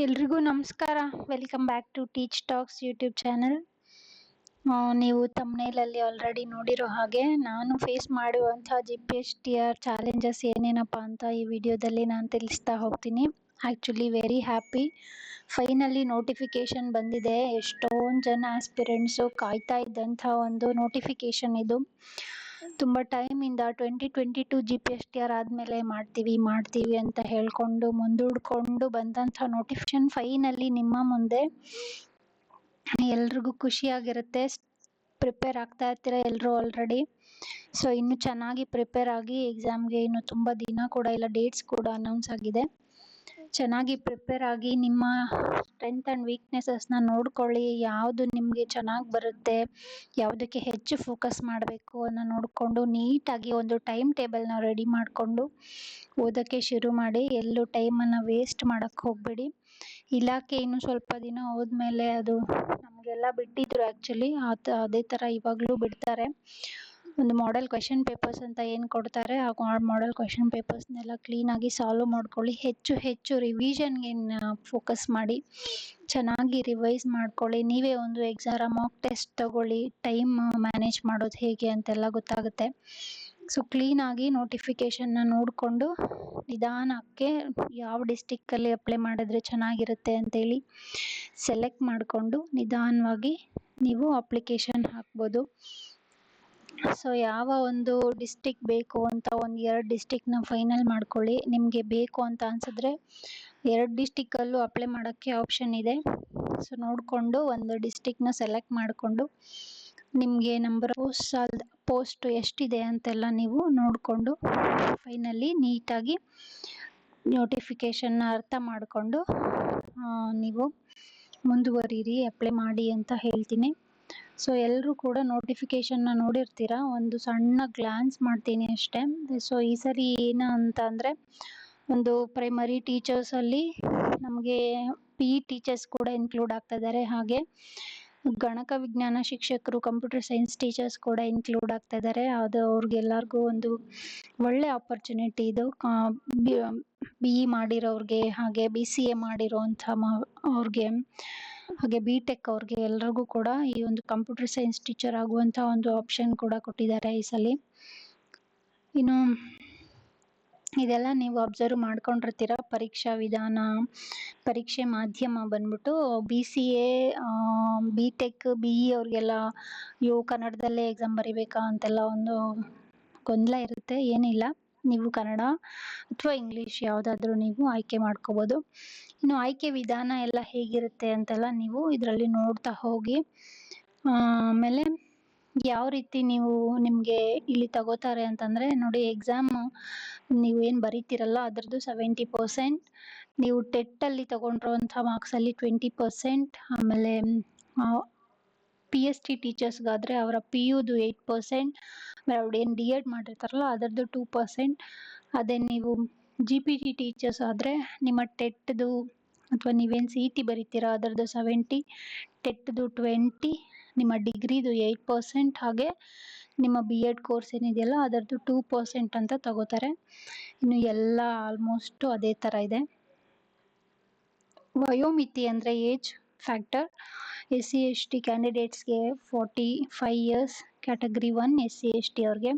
ಎಲ್ರಿಗೂ ನಮಸ್ಕಾರ. Welcome back to Teach Talks YouTube channel. ನೀವು ತಮ್ನೇಲಲ್ಲಿ ಆಲ್ರೆಡಿ ನೋಡಿರೋ ಹಾಗೆ ನಾನು ಫೇಸ್ ಮಾಡುವಂತಹ GPSTR ಚಾಲೆಂಜಸ್ ಏನೇನಪ್ಪ ಅಂತ ಈ ವಿಡಿಯೋದಲ್ಲಿ ನಾನು ತಿಳಿಸ್ತಾ ಹೋಗ್ತೀನಿ. Actually very happy, finally notification ಬಂದಿದೆ. ಎಷ್ಟೊಂದು ಜನ ಆಸ್ಪಿರೆಂಟ್ಸು ಕಾಯ್ತಾ ಇದ್ದಂಥ ಒಂದು ನೋಟಿಫಿಕೇಶನ್ ಇದು. ತುಂಬ ಟೈಮಿಂದ 2022 GPSTR ಆದಮೇಲೆ ಮಾಡ್ತೀವಿ ಅಂತ ಹೇಳ್ಕೊಂಡು ಮುಂದೂಡ್ಕೊಂಡು ಬಂದಂಥ ನೋಟಿಫಿಕೇಶನ್ ಫೈನಲಿ ನಿಮ್ಮ ಮುಂದೆ. ಎಲ್ರಿಗೂ ಖುಷಿಯಾಗಿರುತ್ತೆ. ಪ್ರಿಪೇರ್ ಆಗ್ತಾ ಇರ್ತೀರ ಎಲ್ಲರೂ ಆಲ್ರೆಡಿ. ಸೊ ಇನ್ನು ಚೆನ್ನಾಗಿ ಪ್ರಿಪೇರ್ ಆಗಿ ಎಕ್ಸಾಮ್ಗೆ ಇನ್ನು ತುಂಬ ದಿನ ಕೂಡ ಇಲ್ಲ, ಡೇಟ್ಸ್ ಕೂಡ ಅನೌನ್ಸ್ ಆಗಿದೆ. ಚೆನ್ನಾಗಿ ಪ್ರಿಪೇರ್ ಆಗಿ ನಿಮ್ಮ ಸ್ಟ್ರೆಂತ್ ಆ್ಯಂಡ್ ವೀಕ್ನೆಸಸ್ನ ನೋಡ್ಕೊಳ್ಳಿ. ಯಾವುದು ನಿಮಗೆ ಚೆನ್ನಾಗಿ ಬರುತ್ತೆ, ಯಾವುದಕ್ಕೆ ಹೆಚ್ಚು ಫೋಕಸ್ ಮಾಡಬೇಕು ಅನ್ನೋ ನೋಡಿಕೊಂಡು ನೀಟಾಗಿ ಒಂದು ಟೈಮ್ ಟೇಬಲ್ನ ರೆಡಿ ಮಾಡಿಕೊಂಡು ಓದೋಕ್ಕೆ ಶುರು ಮಾಡಿ. ಎಲ್ಲೂ ಟೈಮನ್ನು ವೇಸ್ಟ್ ಮಾಡೋಕ್ಕೆ ಹೋಗಬೇಡಿ. ಇಲಾಖೆ ಇನ್ನು ಸ್ವಲ್ಪ ದಿನ ಹೋದ್ಮೇಲೆ ಅದು ನಮಗೆಲ್ಲ ಬಿಟ್ಟಿದ್ರು ಆ್ಯಕ್ಚುಲಿ, ಅದೇ ಥರ ಇವಾಗಲೂ ಬಿಡ್ತಾರೆ. ಒಂದು ಮಾಡೆಲ್ ಕ್ವೆಶನ್ ಪೇಪರ್ಸ್ ಅಂತ ಏನು ಕೊಡ್ತಾರೆ, ಆ ಮಾಡೆಲ್ ಕ್ವೆಶನ್ ಪೇಪರ್ಸ್ನೆಲ್ಲ ಕ್ಲೀನಾಗಿ ಸಾಲ್ವ್ ಮಾಡ್ಕೊಳ್ಳಿ. ಹೆಚ್ಚು ರಿವಿಷನ್ಗೆ ಫೋಕಸ್ ಮಾಡಿ, ಚೆನ್ನಾಗಿ ರಿವೈಸ್ ಮಾಡ್ಕೊಳ್ಳಿ. ನೀವೇ ಒಂದು ಎಕ್ಸಾಮ್ ಮಾಕ್ ಟೆಸ್ಟ್ ತಗೊಳ್ಳಿ, ಟೈಮ್ ಮ್ಯಾನೇಜ್ ಮಾಡೋದು ಹೇಗೆ ಅಂತೆಲ್ಲ ಗೊತ್ತಾಗುತ್ತೆ. ಸೊ ಕ್ಲೀನಾಗಿ ನೋಟಿಫಿಕೇಷನ್ನ ನೋಡಿಕೊಂಡು ನಿಧಾನಕ್ಕೆ ಯಾವ ಡಿಸ್ಟಿಕ್ಕಲ್ಲಿ ಅಪ್ಲೈ ಮಾಡಿದ್ರೆ ಚೆನ್ನಾಗಿರುತ್ತೆ ಅಂತೇಳಿ ಸೆಲೆಕ್ಟ್ ಮಾಡಿಕೊಂಡು ನಿಧಾನವಾಗಿ ನೀವು ಅಪ್ಲಿಕೇಶನ್ ಹಾಕ್ಬೋದು. ಸೊ ಯಾವ ಒಂದು ಡಿಸ್ಟಿಕ್ ಬೇಕು ಅಂತ ಒಂದು 2 ಡಿಸ್ಟಿಕ್ನ ಫೈನಲ್ ಮಾಡ್ಕೊಳ್ಳಿ. ನಿಮಗೆ ಬೇಕು ಅಂತ ಅನಿಸಿದ್ರೆ 2 ಡಿಸ್ಟಿಕ್ಕಲ್ಲೂ ಅಪ್ಲೈ ಮಾಡೋಕ್ಕೆ ಆಪ್ಷನ್ ಇದೆ. ಸೊ ನೋಡಿಕೊಂಡು ಒಂದು ಡಿಸ್ಟಿಕ್ನ ಸೆಲೆಕ್ಟ್ ಮಾಡಿಕೊಂಡು ನಿಮಗೆ ನಂಬರ್ ಪೋಸ್ಟ್ ಎಷ್ಟಿದೆ ಅಂತೆಲ್ಲ ನೀವು ನೋಡಿಕೊಂಡು ಫೈನಲಿ ನೀಟಾಗಿ ನೋಟಿಫಿಕೇಷನ್ನ ಅರ್ಥ ಮಾಡಿಕೊಂಡು ನೀವು ಮುಂದುವರಿಯಿರಿ, ಅಪ್ಲೈ ಮಾಡಿ ಅಂತ ಹೇಳ್ತೀನಿ. ಸೊ ಎಲ್ಲರೂ ಕೂಡ ನೋಟಿಫಿಕೇಷನ್ನ ನೋಡಿರ್ತೀರ, ಒಂದು ಸಣ್ಣ ಗ್ಲಾನ್ಸ್ ಮಾಡ್ತೀನಿ ಅಷ್ಟೇ. ಸೊ ಈ ಸರಿ ಏನು ಅಂತ ಅಂದರೆ, ಒಂದು ಪ್ರೈಮರಿ ಟೀಚರ್ಸಲ್ಲಿ ನಮಗೆ PE ಟೀಚರ್ಸ್ ಕೂಡ ಇನ್ಕ್ಲೂಡ್ ಆಗ್ತಾ ಇದ್ದಾರೆ. ಹಾಗೆ ಗಣಕ ವಿಜ್ಞಾನ ಶಿಕ್ಷಕರು, ಕಂಪ್ಯೂಟರ್ ಸೈನ್ಸ್ ಟೀಚರ್ಸ್ ಕೂಡ ಇನ್ಕ್ಲೂಡ್ ಆಗ್ತಾ ಇದ್ದಾರೆ. ಅದು ಅವ್ರಿಗೆಲ್ಲರಿಗೂ ಒಂದು ಒಳ್ಳೆ ಆಪರ್ಚುನಿಟಿ ಇದು. BE ಮಾಡಿರೋರಿಗೆ, ಹಾಗೆ BCA ಮಾಡಿರೋಂಥ ಅವ್ರಿಗೆ, ಹಾಗೆ BTech ಅವ್ರಿಗೆ ಎಲ್ರಿಗೂ ಕೂಡ ಈ ಒಂದು ಕಂಪ್ಯೂಟರ್ ಸೈನ್ಸ್ ಟೀಚರ್ ಆಗುವಂಥ ಒಂದು ಆಪ್ಷನ್ ಕೂಡ ಕೊಟ್ಟಿದ್ದಾರೆ ಈ ಸಲ. ಇನ್ನು ಇದೆಲ್ಲ ನೀವು ಅಬ್ಸರ್ವ್ ಮಾಡ್ಕೊಂಡಿರ್ತೀರ. ಪರೀಕ್ಷಾ ವಿಧಾನ, ಪರೀಕ್ಷೆ ಮಾಧ್ಯಮ ಬಂದ್ಬಿಟ್ಟು BCA, BTech, BE ಅವ್ರಿಗೆಲ್ಲ ಕನ್ನಡದಲ್ಲೇ ಎಕ್ಸಾಮ್ ಬರಿಬೇಕಾ ಅಂತೆಲ್ಲ ಒಂದು ಗೊಂದಲ ಇರುತ್ತೆ. ಏನಿಲ್ಲ, ನೀವು ಕನ್ನಡ ಅಥವಾ ಇಂಗ್ಲೀಷ್ ಯಾವುದಾದ್ರೂ ನೀವು ಆಯ್ಕೆ ಮಾಡ್ಕೋಬೋದು. ಇನ್ನು ಆಯ್ಕೆ ವಿಧಾನ ಎಲ್ಲ ಹೇಗಿರುತ್ತೆ ಅಂತೆಲ್ಲ ನೀವು ಇದರಲ್ಲಿ ನೋಡ್ತಾ ಹೋಗಿ. ಆಮೇಲೆ ಯಾವ ರೀತಿ ನಿಮಗೆ ಇಲ್ಲಿ ತಗೋತಾರೆ ಅಂತಂದರೆ ನೋಡಿ, ಎಕ್ಸಾಮು ನೀವು ಏನು ಬರೀತಿರಲ್ಲ ಅದರದ್ದು 70%, ನೀವು ಟೆಟ್ಟಲ್ಲಿ ತಗೊಂಡಿರೋಂಥ ಮಾರ್ಕ್ಸಲ್ಲಿ 20%, ಆಮೇಲೆ PST ಟೀಚರ್ಸ್ಗಾದರೆ ಅವರ PUದು 8%, ಆಮೇಲೆ ಅವ್ರು ಏನು D.Ed ಮಾಡಿರ್ತಾರಲ್ಲ ಅದರದ್ದು 2%. ಅದೇ ನೀವು GPT ಟೀಚರ್ಸ್ ಆದರೆ ನಿಮ್ಮ ಟೆಟ್ದು ಅಥವಾ ನೀವೇನು CET ಬರೀತೀರಾ ಅದರದ್ದು 70, ಟೆಟ್ದು 20, ನಿಮ್ಮ ಡಿಗ್ರಿದು 8%, ಹಾಗೆ ನಿಮ್ಮ B.Ed ಕೋರ್ಸ್ ಏನಿದೆಯಲ್ಲ ಅದರದ್ದು 2% ಅಂತ ತಗೋತಾರೆ. ಇನ್ನು ಎಲ್ಲ ಆಲ್ಮೋಸ್ಟು ಅದೇ ಥರ ಇದೆ. ವಯೋಮಿತಿ ಅಂದರೆ age factor, SC/ST ಕ್ಯಾಂಡಿಡೇಟ್ಸ್ಗೆ 45 years, category 1 SC/ST ಅವ್ರಿಗೆ.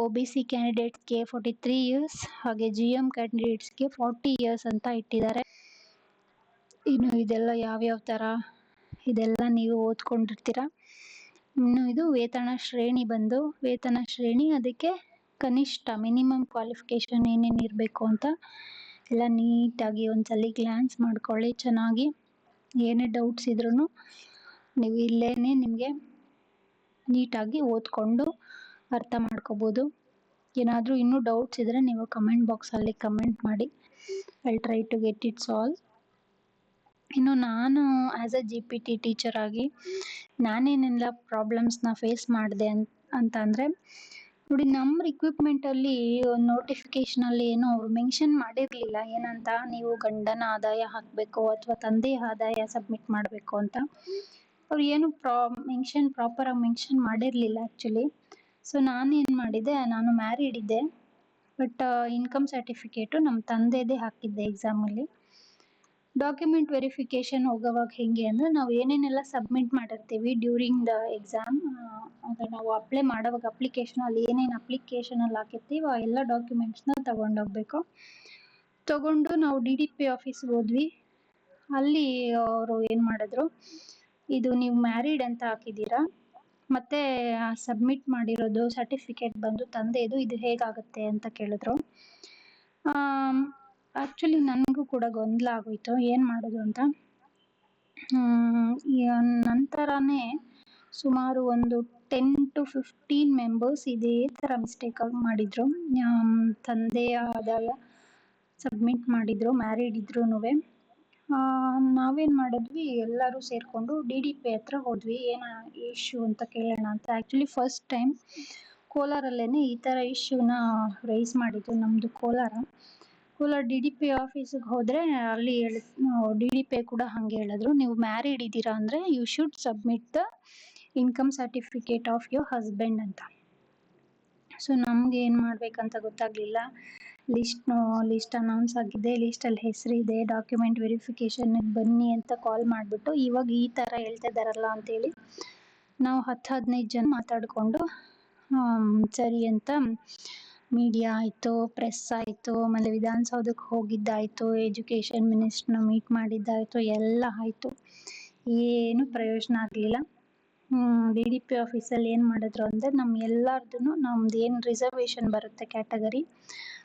OBC ಕ್ಯಾಂಡಿಡೇಟ್ಸ್ಗೆ 43 ಇಯರ್ಸ್, ಹಾಗೆ GM ಕ್ಯಾಂಡಿಡೇಟ್ಸ್ಗೆ 40 ಇಯರ್ಸ್ ಅಂತ ಇಟ್ಟಿದ್ದಾರೆ. ಇನ್ನು ಇದೆಲ್ಲ ಯಾವ್ಯಾವ ಥರ ಇದೆಲ್ಲ ನೀವು ಓದ್ಕೊಂಡಿರ್ತೀರ. ಇನ್ನು ಇದು ವೇತನ ಶ್ರೇಣಿ ಬಂದು, ವೇತನ ಶ್ರೇಣಿ ಅದಕ್ಕೆ ಕನಿಷ್ಠ ಮಿನಿಮಮ್ ಕ್ವಾಲಿಫಿಕೇಷನ್ ಏನೇನು ಇರಬೇಕು ಅಂತ ಎಲ್ಲ ನೀಟಾಗಿ ಒಂದ್ಸಲ ಗ್ಲಾನ್ಸ್ ಮಾಡ್ಕೊಳ್ಳಿ. ಚೆನ್ನಾಗಿ ಏನೇ ಡೌಟ್ಸ್ ಇದ್ರೂ ನೀವು ಇಲ್ಲೇ ನಿಮಗೆ ನೀಟಾಗಿ ಓದ್ಕೊಂಡು ಅರ್ಥ ಮಾಡ್ಕೋಬೋದು. ಏನಾದರೂ ಇನ್ನೂ ಡೌಟ್ಸ್ ಇದ್ದರೆ ನೀವು ಕಮೆಂಟ್ ಬಾಕ್ಸಲ್ಲಿ ಕಮೆಂಟ್ ಮಾಡಿ. I try to get it solve. ಇನ್ನು ನಾನು ಆ್ಯಸ್ ಅ GPT ಟೀಚರ್ ಆಗಿ ನಾನೇನೆಲ್ಲ ಪ್ರಾಬ್ಲಮ್ಸ್ನ ಫೇಸ್ ಮಾಡಿದೆ ಅಂತ ಅಂದರೆ ನೋಡಿ, ನಮ್ಮ ರಿಕ್ವಿಪ್ಮೆಂಟಲ್ಲಿ ಒಂದು ನೋಟಿಫಿಕೇಷನಲ್ಲಿ ಏನೋ ಅವರು ಮೆನ್ಷನ್ ಮಾಡಿರಲಿಲ್ಲ ಏನಂತ, ನೀವು ಗಂಡನ ಆದಾಯ ಹಾಕಬೇಕು ಅಥವಾ ತಂದೆಯ ಆದಾಯ ಸಬ್ಮಿಟ್ ಮಾಡಬೇಕು ಅಂತ. ಅವ್ರು ಏನು ಪ್ರಾಪರಾಗಿ ಮೆನ್ಷನ್ ಮಾಡಿರಲಿಲ್ಲ ಆ್ಯಕ್ಚುಲಿ. ಸೊ ನಾನೇನು ಮಾಡಿದೆ, ನಾನು ಮ್ಯಾರಿಡ್ ಇದ್ದೆ, ಬಟ್ ಇನ್ಕಮ್ ಸರ್ಟಿಫಿಕೇಟು ನಮ್ಮ ತಂದೆದೇ ಹಾಕಿದ್ದೆ ಎಕ್ಸಾಮಲ್ಲಿ. ಡಾಕ್ಯುಮೆಂಟ್ ವೆರಿಫಿಕೇಶನ್ ಹೋಗೋವಾಗ ಹೆಂಗೆ ಅಂದ್ರೆ ನಾವು ಏನೇನೆಲ್ಲ ಸಬ್ಮಿಟ್ ಮಾಡಿರ್ತೀವಿ ಡ್ಯೂರಿಂಗ್ ದ ಎಕ್ಸಾಮ್, ಅಂದ್ರೆ ನಾವು ಅಪ್ಲೈ ಮಾಡೋವಾಗ ಅಪ್ಲಿಕೇಶನ್ ಅಲ್ಲಿ ಏನೇನು ಅಪ್ಲಿಕೇಶನ್ ಅಲ್ಲಿ ಹಾಕಿರ್ತೀವಿ ಆ ಎಲ್ಲ ಡಾಕ್ಯುಮೆಂಟ್ಸ್ನ ತಗೊಂಡೋಗ್ಬೇಕು. ತಗೊಂಡು ನಾವು DDP ಆಫೀಸ್ಗೆ ಹೋದ್ವಿ. ಅಲ್ಲಿ ಅವರು ಏನ್ ಮಾಡಿದ್ರು, ಇದು ನೀವು ಮ್ಯಾರಿಡ್ ಅಂತ ಹಾಕಿದ್ದೀರಾ, ಮತ್ತೆ ಸಬ್ಮಿಟ್ ಮಾಡಿರೋದು ಸರ್ಟಿಫಿಕೇಟ್ ಬಂದು ತಂದೆದು, ಇದು ಹೇಗಾಗುತ್ತೆ ಅಂತ ಕೇಳಿದ್ರು. ಆಕ್ಚುಲಿ ನನಗೂ ಕೂಡ ಗೊಂದಲ ಆಗೋಯ್ತು ಏನ್ ಮಾಡೋದು ಅಂತ. ನಂತರನೇ ಸುಮಾರು ಒಂದು 10 to 15 ಮೆಂಬರ್ಸ್ ಇದೇ ತರ ಮಿಸ್ಟೇಕ್ ಆಗಿ ಮಾಡಿದ್ರು. ತಂದೆಯ ಆದಾಯ ಸಬ್ಮಿಟ್ ಮಾಡಿದ್ರು, ಮ್ಯಾರಿಡ್ ಇದ್ರೂನುವೆ. ನಾವೇನ್ ಮಾಡಿದ್ವಿ, ಎಲ್ಲರೂ ಸೇರ್ಕೊಂಡು DDP ಹತ್ರ ಹೋದ್ವಿ, ಏನ ಇಶ್ಯೂ ಅಂತ ಕೇಳೋಣ ಅಂತ. ಆಕ್ಚುಲಿ ಫಸ್ಟ್ ಟೈಮ್ ಕೋಲಾರಲ್ಲೇನೆ ಈ ತರ ಇಶ್ಯೂನ ರೈಸ್ ಮಾಡಿದ್ದು, ನಮ್ದು ಕೋಲಾರ DDP ಆಫೀಸಿಗೆ ಹೋದ್ರೆ ಅಲ್ಲಿ DDP ಕೂಡ ಹಂಗೆ ಹೇಳಿದ್ರು, ನೀವು ಮ್ಯಾರಿಡ್ ಇದ್ದೀರಾ ಅಂದ್ರೆ you should submit the income certificate of your husband ಅಂತ. ಸೊ ನಮ್ಗೆ ಏನ್ ಮಾಡ್ಬೇಕಂತ ಗೊತ್ತಾಗ್ಲಿಲ್ಲ. ಲಿಸ್ಟ್ ಅನೌನ್ಸ್ ಆಗಿದೆ, ಲಿಸ್ಟಲ್ಲಿ ಹೆಸರಿದೆ, ಡಾಕ್ಯುಮೆಂಟ್ ವೆರಿಫಿಕೇಶನ್ ಬನ್ನಿ ಅಂತ ಕಾಲ್ ಮಾಡಿಬಿಟ್ಟು ಇವಾಗ ಈ ಥರ ಹೇಳ್ತಾ ಇದ್ದಾರಲ್ಲ ಅಂತೇಳಿ ನಾವು 10-15 ಜನ ಮಾತಾಡಿಕೊಂಡು ಸರಿ ಅಂತ ಮೀಡಿಯಾ ಆಯಿತು, ಪ್ರೆಸ್ ಆಯಿತು, ಆಮೇಲೆ ವಿಧಾನಸೌಧಕ್ಕೆ ಹೋಗಿದ್ದಾಯಿತು, ಎಜುಕೇಷನ್ ಮಿನಿಸ್ಟ್ರನ್ನ ಮೀಟ್ ಮಾಡಿದ್ದಾಯಿತು, ಎಲ್ಲ ಆಯಿತು. ಏನು ಪ್ರಯೋಜನ ಆಗಲಿಲ್ಲ. DDP ಆಫೀಸಲ್ಲಿ ಏನು ಮಾಡಿದ್ರು ಅಂದರೆ ಎಲ್ಲರದೂ ನಮ್ದು ಏನು ರಿಸರ್ವೇಷನ್ ಬರುತ್ತೆ ಕ್ಯಾಟಗರಿ,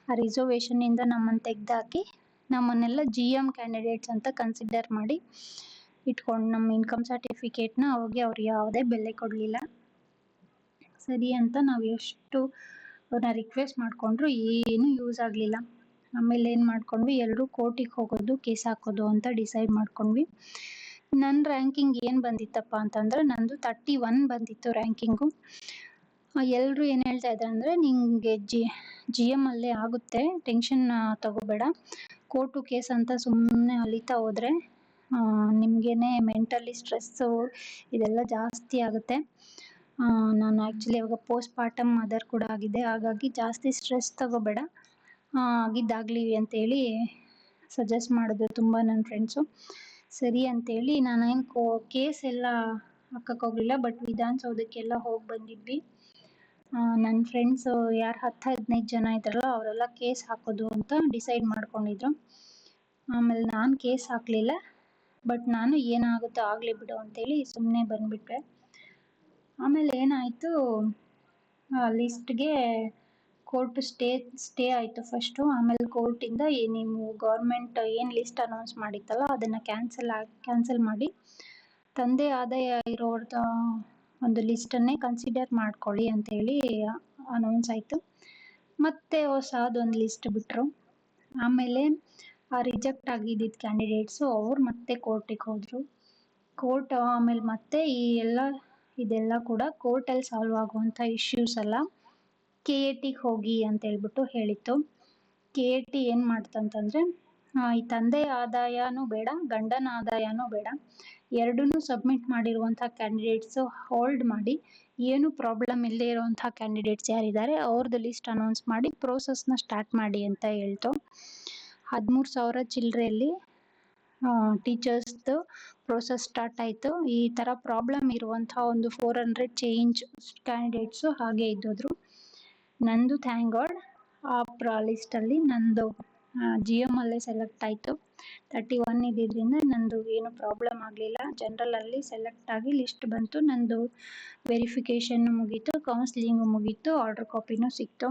ಆ ರಿಸರ್ವೇಷನ್ನಿಂದ ನಮ್ಮನ್ನು ತೆಗೆದಾಕಿ ನಮ್ಮನ್ನೆಲ್ಲ GM ಕ್ಯಾಂಡಿಡೇಟ್ಸ್ ಅಂತ ಕನ್ಸಿಡರ್ ಮಾಡಿ ಇಟ್ಕೊಂಡು ನಮ್ಮ ಇನ್ಕಮ್ ಸರ್ಟಿಫಿಕೇಟ್ನ ಅವ್ರಿಗೆ ಅವ್ರು ಯಾವುದೇ ಬೆಲೆ ಕೊಡಲಿಲ್ಲ. ಸರಿ ಅಂತ ನಾವು ಎಷ್ಟು ಅವ್ರನ್ನ ರಿಕ್ವೆಸ್ಟ್ ಮಾಡಿಕೊಂಡ್ರು ಏನೂ ಯೂಸ್ ಆಗಲಿಲ್ಲ. ಆಮೇಲೆ ಏನು ಮಾಡ್ಕೊಂಡ್ವಿ, ಎಲ್ಲರೂ ಕೋರ್ಟಿಗೆ ಹೋಗೋದು, ಕೇಸ್ ಹಾಕೋದು ಅಂತ ಡಿಸೈಡ್ ಮಾಡ್ಕೊಂಡ್ವಿ. ನನ್ನ ರ್ಯಾಂಕಿಂಗ್ ಏನು ಬಂದಿತ್ತಪ್ಪ ಅಂತಂದರೆ ನಂದು 31 ಬಂದಿತ್ತು ರ್ಯಾಂಕಿಂಗು. ಎಲ್ಲರೂ ಏನು ಹೇಳ್ತಾ ಇದ್ದಾರೆ ಅಂದರೆ ನಿಮಗೆ GM ಅಲ್ಲೇ ಆಗುತ್ತೆ, ಟೆನ್ಷನ್ ತಗೋಬೇಡ, ಕೋರ್ಟು ಕೇಸ್ ಅಂತ ಸುಮ್ಮನೆ ಅಲಿತಾ ಹೋದರೆ ನಿಮಗೇನೆ ಮೆಂಟಲಿ ಸ್ಟ್ರೆಸ್ಸು ಇದೆಲ್ಲ ಜಾಸ್ತಿ ಆಗುತ್ತೆ. ನಾನು ಆ್ಯಕ್ಚುಲಿ ಇವಾಗ ಪೋಸ್ಟ್ ಪಾರ್ಟಮ್ ಮದರ್ ಕೂಡ ಆಗಿದೆ, ಹಾಗಾಗಿ ಜಾಸ್ತಿ ಸ್ಟ್ರೆಸ್ ತಗೋಬೇಡ, ಆಗಿದ್ದಾಗಲಿ ಅಂತೇಳಿ ಸಜೆಸ್ಟ್ ಮಾಡಿದ್ರು ತುಂಬ ನನ್ನ ಫ್ರೆಂಡ್ಸು. ಸರಿ ಅಂತೇಳಿ ನಾನೇನು ಕೇಸ್ ಎಲ್ಲ ಹಾಕಕ್ಕೆ ಹೋಗಲಿಲ್ಲ, ಬಟ್ ವಿಧಾನಸೌಧಕ್ಕೆಲ್ಲ ಹೋಗಿ ಬಂದಿದ್ವಿ. ನನ್ನ ಫ್ರೆಂಡ್ಸು ಯಾರು 10-15 ಜನ ಇದ್ರಲ್ಲ ಅವರೆಲ್ಲ ಕೇಸ್ ಹಾಕೋದು ಅಂತ ಡಿಸೈಡ್ ಮಾಡ್ಕೊಂಡಿದ್ರು. ಆಮೇಲೆ ನಾನು ಕೇಸ್ ಹಾಕಲಿಲ್ಲ, ಬಟ್ ನಾನು ಏನಾಗುತ್ತೋ ಆಗಲಿ ಬಿಡು ಅಂತೇಳಿ ಸುಮ್ಮನೆ ಬಂದುಬಿಟ್ರೆ. ಆಮೇಲೆ ಏನಾಯಿತು, ಲಿಸ್ಟ್ಗೆ ಕೋರ್ಟ್ ಸ್ಟೇ ಆಯಿತು ಫಸ್ಟು. ಆಮೇಲೆ ಕೋರ್ಟಿಂದ ನೀವು ಗೌರ್ಮೆಂಟ್ ಏನು ಲಿಸ್ಟ್ ಅನೌನ್ಸ್ ಮಾಡಿತ್ತಲ್ಲ ಅದನ್ನು ಕ್ಯಾನ್ಸಲ್ ಮಾಡಿ ತಂದೆ ಆದಾಯ ಇರೋರ್ದ ಒಂದು ಲಿಸ್ಟನ್ನೇ ಕನ್ಸಿಡರ್ ಮಾಡ್ಕೊಳ್ಳಿ ಅಂತೇಳಿ ಅನೌನ್ಸ್ ಆಯಿತು. ಮತ್ತೆ ಹೊಸದೊಂದು ಲಿಸ್ಟ್ ಬಿಟ್ಟರು. ಆಮೇಲೆ ರಿಜೆಕ್ಟ್ ಆಗಿದ್ದಿದ್ದ ಕ್ಯಾಂಡಿಡೇಟ್ಸು ಅವ್ರು ಮತ್ತೆ ಕೋರ್ಟಿಗೆ ಹೋದರು. ಕೋರ್ಟ್ ಆಮೇಲೆ ಮತ್ತೆ ಇದೆಲ್ಲ ಕೂಡ ಕೋರ್ಟಲ್ಲಿ ಸಾಲ್ವ್ ಆಗುವಂಥ ಇಶ್ಯೂಸ್ ಅಲ್ಲ, KATಗೆ ಹೋಗಿ ಅಂತ ಹೇಳ್ಬಿಟ್ಟು ಹೇಳಿತ್ತು. KAT ಏನು ಮಾಡ್ತಂತಂದರೆ ಈ ತಂದೆಯ ಆದಾಯನೂ ಬೇಡ, ಗಂಡನ ಆದಾಯನೂ ಬೇಡ, ಎರಡನ್ನೂ ಸಬ್ಮಿಟ್ ಮಾಡಿರುವಂಥ ಕ್ಯಾಂಡಿಡೇಟ್ಸು ಹೋಲ್ಡ್ ಮಾಡಿ, ಏನು ಪ್ರಾಬ್ಲಮ್ ಇಲ್ಲದೆ ಇರುವಂಥ ಕ್ಯಾಂಡಿಡೇಟ್ಸ್ ಯಾರಿದ್ದಾರೆ ಅವ್ರದ್ದು ಲಿಸ್ಟ್ ಅನೌನ್ಸ್ ಮಾಡಿ ಪ್ರೋಸೆಸ್ನ ಸ್ಟಾರ್ಟ್ ಮಾಡಿ ಅಂತ ಹೇಳ್ತು. 13,000 ಚಿಲ್ಲರೆಯಲ್ಲಿ ಟೀಚರ್ಸ್ದು ಪ್ರೋಸೆಸ್ ಸ್ಟಾರ್ಟ್ ಆಯಿತು. ಈ ಥರ ಪ್ರಾಬ್ಲಮ್ ಇರುವಂಥ ಒಂದು 400 ಚೇಂಜ್ ಕ್ಯಾಂಡಿಡೇಟ್ಸು ಹಾಗೆ ಇದ್ದೋದ್ರು. ನಂದು ಥ್ಯಾಂಕ್ ಗಾಡ್ ಆ ಲಿಸ್ಟಲ್ಲಿ ನಂದು GM ಅಲ್ಲೇ ಸೆಲೆಕ್ಟ್ ಆಯಿತು. 31 ಇದ್ದಿದ್ದರಿಂದ ನಂದು ಏನು ಪ್ರಾಬ್ಲಮ್ ಆಗಲಿಲ್ಲ. ಜನರಲಲ್ಲಿ ಸೆಲೆಕ್ಟ್ ಆಗಿ ಲಿಸ್ಟ್ ಬಂತು, ನಂದು ವೆರಿಫಿಕೇಷನ್ ಮುಗೀತು, ಕೌನ್ಸಿಲಿಂಗು ಮುಗೀತು, ಆರ್ಡರ್ ಕಾಪಿನೂ ಸಿಕ್ತು.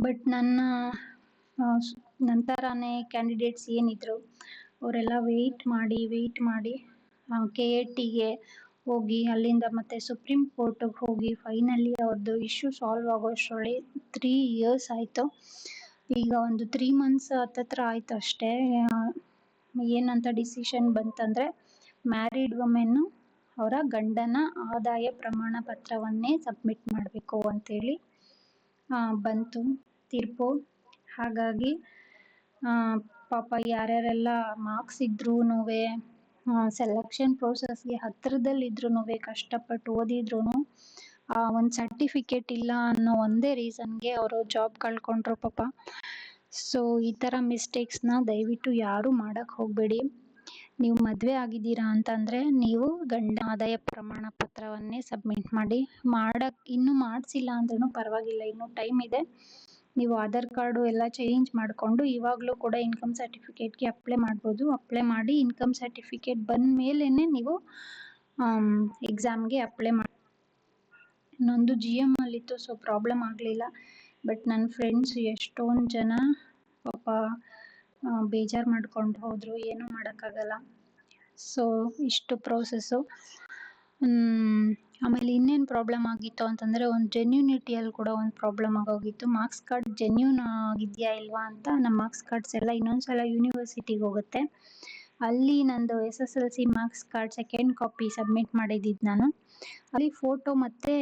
ಬಟ್ ನನ್ನ ನಂತರನೇ ಕ್ಯಾಂಡಿಡೇಟ್ಸ್ ಏನಿದ್ರು ಅವರೆಲ್ಲ ವೆಯ್ಟ್ ಮಾಡಿ KATಗೆ ಹೋಗಿ ಅಲ್ಲಿಂದ ಮತ್ತೆ ಸುಪ್ರೀಂ ಕೋರ್ಟಿಗೆ ಹೋಗಿ ಫೈನಲಿ ಅವ್ರದ್ದು ಇಶ್ಯೂ ಸಾಲ್ವ್ ಆಗೋಷ್ಟರಲ್ಲಿ 3 years ಆಯಿತು. ಈಗ ಒಂದು 3 months ಹತ್ತತ್ರ ಆಯಿತು ಅಷ್ಟೇ. ಏನಂತ ಡಿಸಿಷನ್ ಬಂತಂದರೆ ಮ್ಯಾರಿಡ್ ವುಮೆನ್ನು ಅವರ ಗಂಡನ ಆದಾಯ ಪ್ರಮಾಣ ಪತ್ರವನ್ನೇ ಸಬ್ಮಿಟ್ ಮಾಡಬೇಕು ಅಂತೇಳಿ ಬಂತು ತೀರ್ಪು. ಹಾಗಾಗಿ ಪಾಪ ಯಾರ್ಯಾರೆಲ್ಲ ಮಾರ್ಕ್ಸ್ ಇದ್ರೂನುವೆ ಸೆಲೆಕ್ಷನ್ ಪ್ರೋಸೆಸ್ಗೆ ಹತ್ತಿರದಲ್ಲಿದ್ರೂನುವೆ ಕಷ್ಟಪಟ್ಟು ಓದಿದ್ರು ಒಂದು ಸರ್ಟಿಫಿಕೇಟ್ ಇಲ್ಲ ಅನ್ನೋ ಒಂದೇ ರೀಸನ್ಗೆ ಅವರು ಜಾಬ್ ಕಳ್ಕೊಂಡ್ರು ಪಾಪ. ಸೊ ಈ ಥರ ಮಿಸ್ಟೇಕ್ಸ್ನ ದಯವಿಟ್ಟು ಯಾರೂ ಮಾಡಕ್ಕೆ ಹೋಗಬೇಡಿ. ನೀವು ಮದುವೆ ಆಗಿದ್ದೀರಾ ಅಂತಂದರೆ ನೀವು ಗಂಡ ಆದಾಯ ಪ್ರಮಾಣ ಪತ್ರವನ್ನೇ ಸಬ್ಮಿಟ್ ಮಾಡಿ. ಇನ್ನೂ ಮಾಡಿಸಿಲ್ಲ ಅಂದ್ರೂ ಪರವಾಗಿಲ್ಲ, ಇನ್ನೂ ಟೈಮ್ ಇದೆ. ನೀವು ಆಧಾರ್ ಕಾರ್ಡು ಎಲ್ಲ ಚೇಂಜ್ ಮಾಡಿಕೊಂಡು ಇವಾಗಲೂ ಕೂಡ ಇನ್ಕಮ್ ಸರ್ಟಿಫಿಕೇಟ್ಗೆ ಅಪ್ಲೈ ಮಾಡ್ಬೋದು. ಅಪ್ಲೈ ಮಾಡಿ ಇನ್ಕಮ್ ಸರ್ಟಿಫಿಕೇಟ್ ಬಂದ ಮೇಲೇ ನೀವು ಎಕ್ಸಾಮ್ಗೆ ಅಪ್ಲೈ ಮಾಡಿ. ನಂದು GM ಅಲ್ಲಿತ್ತು, ಸೊ ಪ್ರಾಬ್ಲಮ್ ಆಗಲಿಲ್ಲ. ಬಟ್ ನನ್ನ ಫ್ರೆಂಡ್ಸ್ ಎಷ್ಟೊಂದು ಜನ ಪಾಪ ಬೇಜಾರು ಮಾಡ್ಕೊಂಡು ಹೋದರು. ಏನೂ ಮಾಡೋಕ್ಕಾಗಲ್ಲ. ಸೊ ಇಷ್ಟು ಪ್ರೋಸೆಸ್ಸು. ಆಮೇಲೆ ಇನ್ನೇನು ಪ್ರಾಬ್ಲಮ್ ಆಗಿತ್ತು ಅಂತಂದರೆ, ಒಂದು ಜೆನ್ಯೂನಿಟಿಯಲ್ಲಿ ಕೂಡ ಒಂದು ಪ್ರಾಬ್ಲಮ್ ಆಗೋಗಿತ್ತು. ಮಾರ್ಕ್ಸ್ ಕಾರ್ಡ್ ಜೆನ್ಯೂನ್ ಆಗಿದೆಯಾ ಇಲ್ವಾ ಅಂತ ನಮ್ಮ ಮಾರ್ಕ್ಸ್ ಕಾರ್ಡ್ಸ್ ಎಲ್ಲ ಇನ್ನೊಂದ್ಸಲ ಯೂನಿವರ್ಸಿಟಿಗೆ ಹೋಗುತ್ತೆ. ಅಲ್ಲಿ ನಂದು SSLC marks card second copy submit ಮಾಡಿದ್ದಿದ್ದು ನಾನು. ಅಲ್ಲಿ ಫೋಟೋ ಮತ್ತು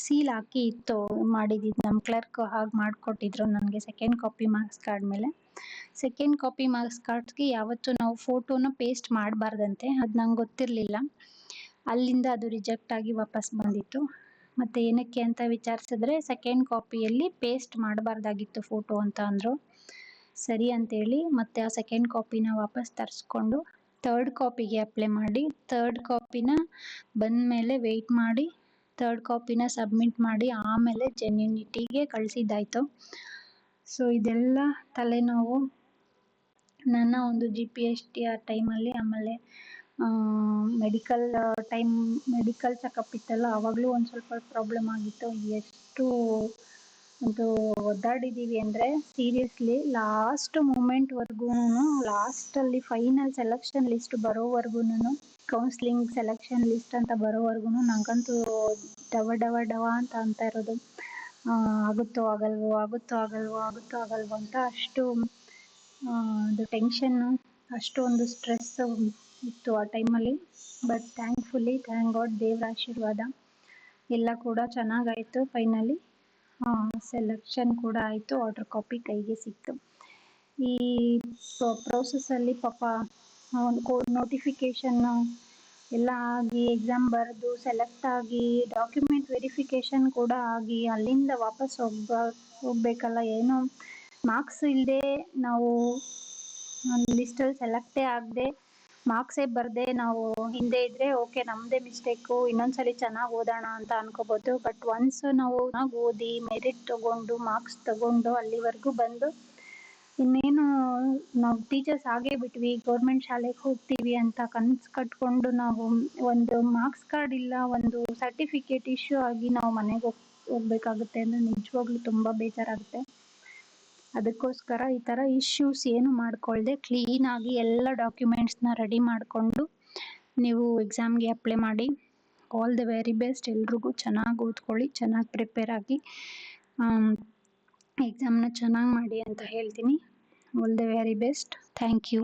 ಸೀಲ್ ಹಾಕಿ ಇತ್ತು ಮಾಡಿದ್ದಿದ್ದು. ನಮ್ಮ ಕ್ಲರ್ಕ್ ಹಾಗೆ ಮಾಡಿಕೊಟ್ಟಿದ್ರು ನನಗೆ ಸೆಕೆಂಡ್ ಕಾಪಿ ಮಾರ್ಕ್ಸ್ ಕಾರ್ಡ್ ಮೇಲೆ. ಸೆಕೆಂಡ್ ಕಾಪಿ ಮಾರ್ಕ್ಸ್ ಕಾರ್ಡ್ಸ್ಗೆ ಯಾವತ್ತೂ ನಾವು ಫೋಟೋನ ಪೇಸ್ಟ್ ಮಾಡಬಾರ್ದಂತೆ. ಅದು ನಂಗೆ ಗೊತ್ತಿರಲಿಲ್ಲ. ಅಲ್ಲಿಂದ ಅದು ರಿಜೆಕ್ಟ್ ಆಗಿ ವಾಪಸ್ ಬಂದಿತ್ತು. ಮತ್ತು ಏನಕ್ಕೆ ಅಂತ ವಿಚಾರಿಸಿದ್ರೆ ಸೆಕೆಂಡ್ ಕಾಪಿಯಲ್ಲಿ ಪೇಸ್ಟ್ ಮಾಡಬಾರ್ದಾಗಿತ್ತು ಫೋಟೋ ಅಂತ ಅಂದರು. ಸರಿ ಅಂತೇಳಿ ಮತ್ತೆ ಆ ಸೆಕೆಂಡ್ ಕಾಪಿನ ವಾಪಸ್ ತರಿಸ್ಕೊಂಡು ಥರ್ಡ್ ಕಾಪಿಗೆ ಅಪ್ಲೈ ಮಾಡಿ, ಥರ್ಡ್ ಕಾಪಿನ ಬಂದ ಮೇಲೆ ವೆಯ್ಟ್ ಮಾಡಿ ಥರ್ಡ್ ಕಾಪಿನ ಸಬ್ಮಿಟ್ ಮಾಡಿ ಆಮೇಲೆ ಜೆನ್ಯೂನಿಟಿಗೆ ಕಳಿಸಿದ್ದಾಯಿತು. ಸೊ ಇದೆಲ್ಲ ತಲೆನೋವು ನನ್ನ ಒಂದು GPST ಆ ಟೈಮಲ್ಲಿ. ಆಮೇಲೆ ಮೆಡಿಕಲ್ ಚೆಕಪ್ ಇತ್ತಲ್ಲ, ಆವಾಗಲೂ ಒಂದು ಸ್ವಲ್ಪ ಪ್ರಾಬ್ಲಮ್ ಆಗಿತ್ತು. ಎಷ್ಟು ಒಂದು ಒದ್ದಾಡಿದ್ದೀವಿ ಅಂದರೆ ಸೀರಿಯಸ್ಲಿ ಲಾಸ್ಟ್ ಮೂಮೆಂಟ್ವರೆಗೂ, ಲಾಸ್ಟಲ್ಲಿ ಫೈನಲ್ ಸೆಲೆಕ್ಷನ್ ಲಿಸ್ಟ್ ಬರೋವರೆಗೂ, ಕೌನ್ಸ್ಲಿಂಗ್ ಸೆಲೆಕ್ಷನ್ ಲಿಸ್ಟ್ ಅಂತ ಬರೋವರೆಗೂ ನನಗಂತೂ ಡವ ಡವ ಡವ ಅಂತ ಇರೋದು. ಆಗುತ್ತೋ ಆಗಲ್ವೋ ಆಗುತ್ತೋ ಆಗಲ್ವೋ ಆಗುತ್ತೋ ಆಗಲ್ವೋ ಅಂತ ಅಷ್ಟು ಅದು ಟೆನ್ಷನ್ನು, ಅಷ್ಟೊಂದು ಸ್ಟ್ರೆಸ್ಸು ಇತ್ತು ಆ ಟೈಮಲ್ಲಿ. ಬಟ್ ಥ್ಯಾಂಕ್ ಗಾಡ್, ದೇವರ ಆಶೀರ್ವಾದ ಎಲ್ಲ ಕೂಡ ಚೆನ್ನಾಗಾಯಿತು. ಫೈನಲಿ ಸೆಲೆಕ್ಷನ್ ಕೂಡ ಆಯಿತು, ಆರ್ಡರ್ ಕಾಪಿ ಕೈಗೆ ಸಿಕ್ತು. ಈ ಪ್ರೋಸೆಸ್ಸಲ್ಲಿ ಪಾಪ ನೋಟಿಫಿಕೇಷನ್ನು ಎಲ್ಲ ಆಗಿ, ಎಕ್ಸಾಮ್ ಬರೆದು ಸೆಲೆಕ್ಟ್ ಆಗಿ, ಡಾಕ್ಯುಮೆಂಟ್ ವೆರಿಫಿಕೇಷನ್ ಕೂಡ ಆಗಿ, ಅಲ್ಲಿಂದ ವಾಪಸ್ ಹೋಗ್ಬೇಕಲ್ಲ. ಏನೋ ಮಾರ್ಕ್ಸ್ ಇಲ್ಲದೆ ನಾವು ಲಿಸ್ಟಲ್ಲಿ ಸೆಲೆಕ್ಟೇ ಆಗದೆ ಮಾರ್ಕ್ಸೇ ಬರದೆ ನಾವು ಹಿಂದೆ ಇದ್ದರೆ ಓಕೆ, ನಮ್ಮದೇ ಮಿಸ್ಟೇಕು, ಇನ್ನೊಂದ್ಸಲಿ ಚೆನ್ನಾಗಿ ಓದೋಣ ಅಂತ ಅನ್ಕೋಬೋದು. ಬಟ್ ಒನ್ಸ್ ನಾವು ಚೆನ್ನಾಗಿ ಓದಿ ಮೆರಿಟ್ ತೊಗೊಂಡು ಮಾರ್ಕ್ಸ್ ತೊಗೊಂಡು ಅಲ್ಲಿವರೆಗೂ ಬಂದು ಇನ್ನೇನು ನಾವು ಟೀಚರ್ಸ್ ಆಗೇ ಬಿಟ್ವಿ, ಗೌರ್ಮೆಂಟ್ ಶಾಲೆಗೆ ಹೋಗ್ತೀವಿ ಅಂತ ಕನಸು ಕಟ್ಕೊಂಡು ನಾವು ಒಂದು ಮಾರ್ಕ್ಸ್ ಕಾರ್ಡ್ ಇಲ್ಲ, ಒಂದು ಸರ್ಟಿಫಿಕೇಟ್ ಇಶ್ಯೂ ಆಗಿ ನಾವು ಮನೆಗೆ ಹೋಗ್ಬೇಕಾಗುತ್ತೆ ಅಂದರೆ ನಿಜವಾಗ್ಲೂ ತುಂಬ ಬೇಜಾರಾಗುತ್ತೆ. ಅದಕ್ಕೋಸ್ಕರ ಈ ಥರ ಇಶ್ಯೂಸ್ ಏನು ಮಾಡ್ಕೊಳ್ದೆ ಕ್ಲೀನಾಗಿ ಎಲ್ಲ ಡಾಕ್ಯುಮೆಂಟ್ಸ್ನ ರೆಡಿ ಮಾಡಿಕೊಂಡು ನೀವು ಎಕ್ಸಾಮ್ಗೆ ಅಪ್ಲೈ ಮಾಡಿ. All the very best. ಎಲ್ರಿಗೂ ಚೆನ್ನಾಗಿ ಓದ್ಕೊಳ್ಳಿ, ಚೆನ್ನಾಗಿ ಪ್ರಿಪೇರ್ ಆಗಿ ಎಕ್ಸಾಮ್ನ ಚೆನ್ನಾಗಿ ಮಾಡಿ ಅಂತ ಹೇಳ್ತೀನಿ. All the very best. Thank you.